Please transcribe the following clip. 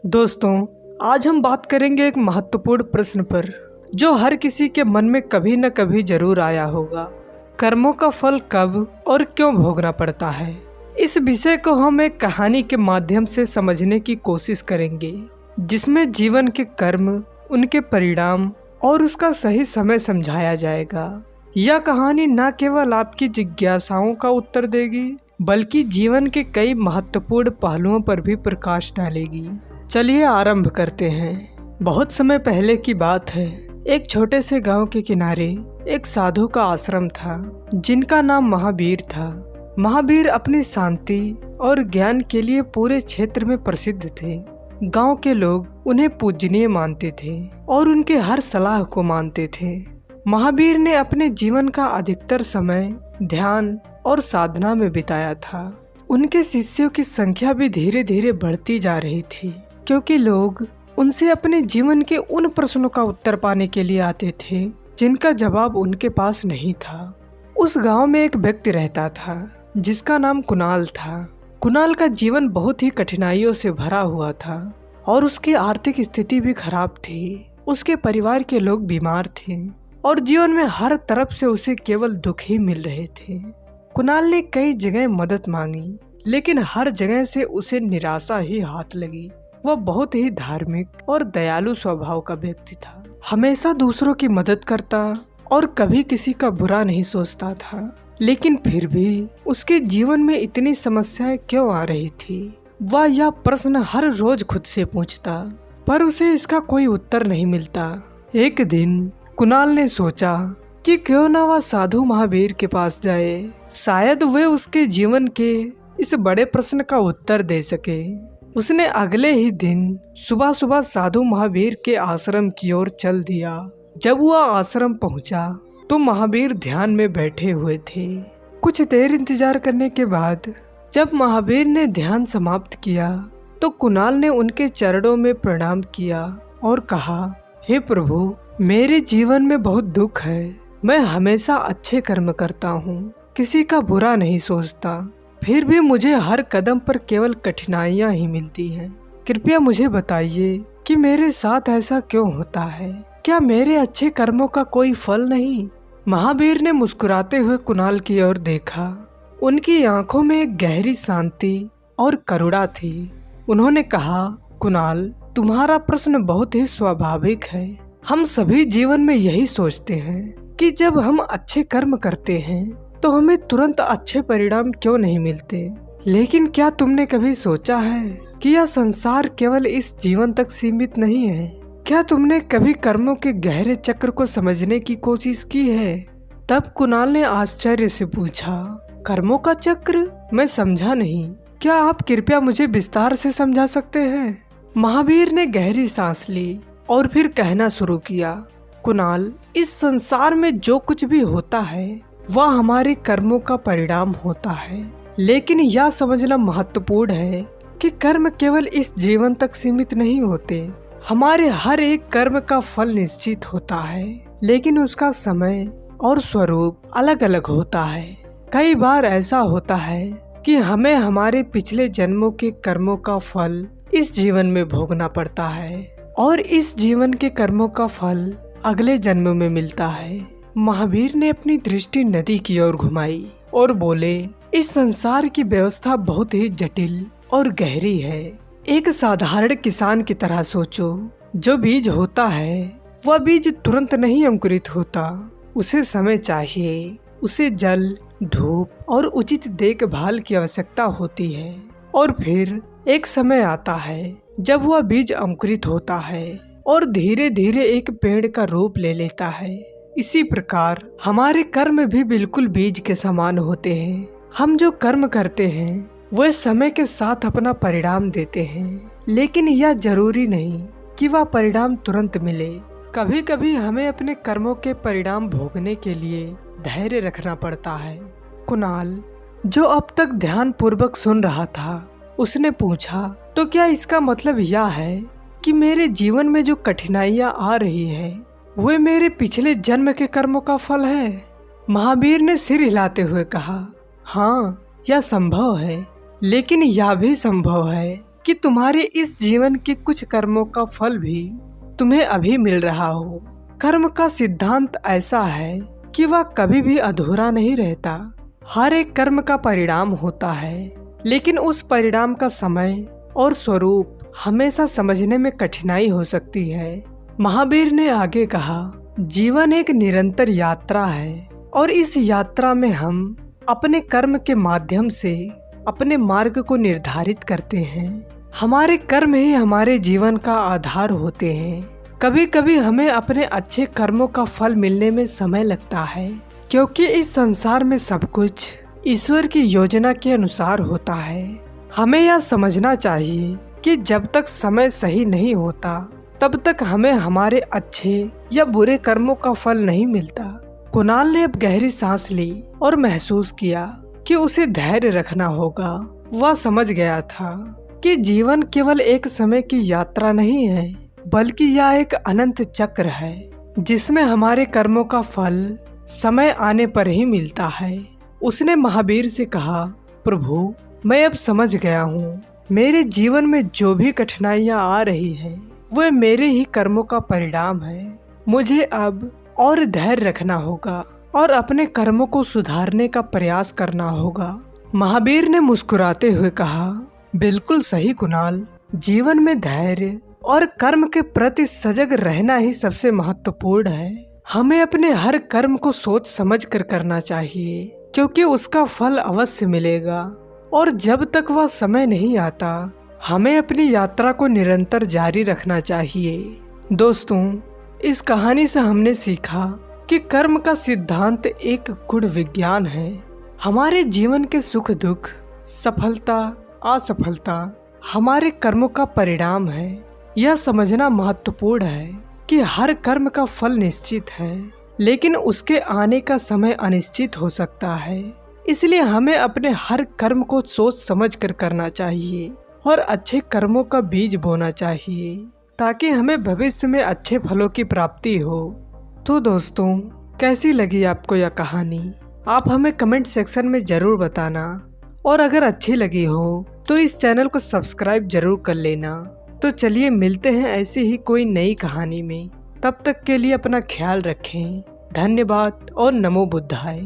दोस्तों, आज हम बात करेंगे एक महत्वपूर्ण प्रश्न पर जो हर किसी के मन में कभी न कभी जरूर आया होगा। कर्मों का फल कब और क्यों भोगना पड़ता है। इस विषय को हम एक कहानी के माध्यम से समझने की कोशिश करेंगे, जिसमें जीवन के कर्म, उनके परिणाम और उसका सही समय समझाया जाएगा। यह कहानी न केवल आपकी जिज्ञासाओं का उत्तर देगी, बल्कि जीवन के कई महत्वपूर्ण पहलुओं पर भी प्रकाश डालेगी। चलिए आरंभ करते हैं। बहुत समय पहले की बात है। एक छोटे से गांव के किनारे एक साधु का आश्रम था, जिनका नाम महावीर था। महावीर अपनी शांति और ज्ञान के लिए पूरे क्षेत्र में प्रसिद्ध थे। गांव के लोग उन्हें पूजनीय मानते थे और उनके हर सलाह को मानते थे। महावीर ने अपने जीवन का अधिकतर समय ध्यान और साधना में बिताया था। उनके शिष्यों की संख्या भी धीरे धीरे बढ़ती जा रही थी, क्योंकि लोग उनसे अपने जीवन के उन प्रश्नों का उत्तर पाने के लिए आते थे जिनका जवाब उनके पास नहीं था। उस गांव में एक व्यक्ति रहता था जिसका नाम कुणाल था। कुणाल का जीवन बहुत ही कठिनाइयों से भरा हुआ था और उसकी आर्थिक स्थिति भी खराब थी। उसके परिवार के लोग बीमार थे और जीवन में हर तरफ से उसे केवल दुख ही मिल रहे थे। कुणाल ने कई जगह मदद मांगी, लेकिन हर जगह से उसे निराशा ही हाथ लगी। वह बहुत ही धार्मिक और दयालु स्वभाव का व्यक्ति था, हमेशा दूसरों की मदद करता और कभी किसी का बुरा नहीं सोचता था। लेकिन फिर भी उसके जीवन में इतनी समस्याएं क्यों आ रही थी? वह यह प्रश्न हर रोज खुद से पूछता, पर उसे इसका कोई उत्तर नहीं मिलता। एक दिन कुणाल ने सोचा कि क्यों ना वह साधु महावीर के पास जाए, शायद वे उसके जीवन के इस बड़े प्रश्न का उत्तर दे सके। उसने अगले ही दिन सुबह सुबह साधु महावीर के आश्रम की ओर चल दिया। जब वह आश्रम पहुंचा तो महावीर ध्यान में बैठे हुए थे। कुछ देर इंतजार करने के बाद जब महावीर ने ध्यान समाप्त किया तो कुणाल ने उनके चरणों में प्रणाम किया और कहा, हे प्रभु, मेरे जीवन में बहुत दुख है। मैं हमेशा अच्छे कर्म करता हूँ, किसी का बुरा नहीं सोचता, फिर भी मुझे हर कदम पर केवल कठिनाइयाँ ही मिलती हैं। कृपया मुझे बताइए कि मेरे साथ ऐसा क्यों होता है। क्या मेरे अच्छे कर्मों का कोई फल नहीं? महावीर ने मुस्कुराते हुए कुणाल की ओर देखा। उनकी आंखों में एक गहरी शांति और करुणा थी। उन्होंने कहा, कुणाल, तुम्हारा प्रश्न बहुत ही स्वाभाविक है। हम सभी जीवन में यही सोचते हैं कि जब हम अच्छे कर्म करते हैं तो हमें तुरंत अच्छे परिणाम क्यों नहीं मिलते। लेकिन क्या तुमने कभी सोचा है कि यह संसार केवल इस जीवन तक सीमित नहीं है? क्या तुमने कभी कर्मों के गहरे चक्र को समझने की कोशिश की है? तब कुणाल ने आश्चर्य से पूछा, कर्मों का चक्र? मैं समझा नहीं। क्या आप कृपया मुझे विस्तार से समझा सकते हैं? महावीर ने गहरी सांस ली और फिर कहना शुरू किया, कुणाल, इस संसार में जो कुछ भी होता है वह हमारे कर्मों का परिणाम होता है। लेकिन यह समझना महत्वपूर्ण है कि कर्म केवल इस जीवन तक सीमित नहीं होते। हमारे हर एक कर्म का फल निश्चित होता है, लेकिन उसका समय और स्वरूप अलग अलग होता है। कई बार ऐसा होता है कि हमें हमारे पिछले जन्मों के कर्मों का फल इस जीवन में भोगना पड़ता है और इस जीवन के कर्मों का फल अगले जन्म में मिलता है। महावीर ने अपनी दृष्टि नदी की ओर घुमाई और बोले, इस संसार की व्यवस्था बहुत ही जटिल और गहरी है। एक साधारण किसान की तरह सोचो। जो बीज होता है वह बीज तुरंत नहीं अंकुरित होता। उसे समय चाहिए, उसे जल, धूप और उचित देखभाल की आवश्यकता होती है। और फिर एक समय आता है जब वह बीज अंकुरित होता है और धीरे धीरे एक पेड़ का रूप ले लेता है। इसी प्रकार हमारे कर्म भी बिल्कुल बीज के समान होते हैं। हम जो कर्म करते हैं वह समय के साथ अपना परिणाम देते हैं, लेकिन यह जरूरी नहीं कि वह परिणाम तुरंत मिले। कभी कभी हमें अपने कर्मों के परिणाम भोगने के लिए धैर्य रखना पड़ता है। कुणाल, जो अब तक ध्यान पूर्वक सुन रहा था, उसने पूछा, तो क्या इसका मतलब यह है कि मेरे जीवन में जो कठिनाइयाँ आ रही है वे मेरे पिछले जन्म के कर्मों का फल है? महावीर ने सिर हिलाते हुए कहा, हाँ, यह संभव है, लेकिन यह भी संभव है कि तुम्हारे इस जीवन के कुछ कर्मों का फल भी तुम्हें अभी मिल रहा हो। कर्म का सिद्धांत ऐसा है कि वह कभी भी अधूरा नहीं रहता। हर एक कर्म का परिणाम होता है, लेकिन उस परिणाम का समय और स्वरूप हमेशा समझने में कठिनाई हो सकती है। महावीर ने आगे कहा, जीवन एक निरंतर यात्रा है और इस यात्रा में हम अपने कर्म के माध्यम से अपने मार्ग को निर्धारित करते हैं। हमारे कर्म ही हमारे जीवन का आधार होते हैं। कभी कभी हमें अपने अच्छे कर्मों का फल मिलने में समय लगता है, क्योंकि इस संसार में सब कुछ ईश्वर की योजना के अनुसार होता है। हमें यह समझना चाहिए कि जब तक समय सही नहीं होता तब तक हमें हमारे अच्छे या बुरे कर्मों का फल नहीं मिलता। कुणाल ने अब गहरी सांस ली और महसूस किया कि उसे धैर्य रखना होगा। वह समझ गया था कि जीवन केवल एक समय की यात्रा नहीं है, बल्कि यह एक अनंत चक्र है जिसमें हमारे कर्मों का फल समय आने पर ही मिलता है। उसने महावीर से कहा, प्रभु, मैं अब समझ गया हूँ। मेरे जीवन में जो भी कठिनाइयाँ आ रही हैं, वह मेरे ही कर्मों का परिणाम है। मुझे अब और धैर्य रखना होगा और अपने कर्मों को सुधारने का प्रयास करना होगा। महावीर ने मुस्कुराते हुए कहा, बिल्कुल सही कुणाल। जीवन में धैर्य और कर्म के प्रति सजग रहना ही सबसे महत्वपूर्ण है। हमें अपने हर कर्म को सोच समझ कर करना चाहिए, क्योंकि उसका फल अवश्य मिलेगा। और जब तक वह समय नहीं आता, हमें अपनी यात्रा को निरंतर जारी रखना चाहिए। दोस्तों, इस कहानी से हमने सीखा कि कर्म का सिद्धांत एक गूढ़ विज्ञान है। हमारे जीवन के सुख दुख, सफलता असफलता हमारे कर्मों का परिणाम है। यह समझना महत्वपूर्ण है कि हर कर्म का फल निश्चित है, लेकिन उसके आने का समय अनिश्चित हो सकता है। इसलिए हमें अपने हर कर्म को सोच समझ कर करना चाहिए और अच्छे कर्मों का बीज बोना चाहिए, ताकि हमें भविष्य में अच्छे फलों की प्राप्ति हो। तो दोस्तों, कैसी लगी आपको यह कहानी? आप हमें कमेंट सेक्शन में ज़रूर बताना, और अगर अच्छी लगी हो तो इस चैनल को सब्सक्राइब जरूर कर लेना। तो चलिए मिलते हैं ऐसी ही कोई नई कहानी में। तब तक के लिए अपना ख्याल रखें। धन्यवाद और नमो बुद्धाय।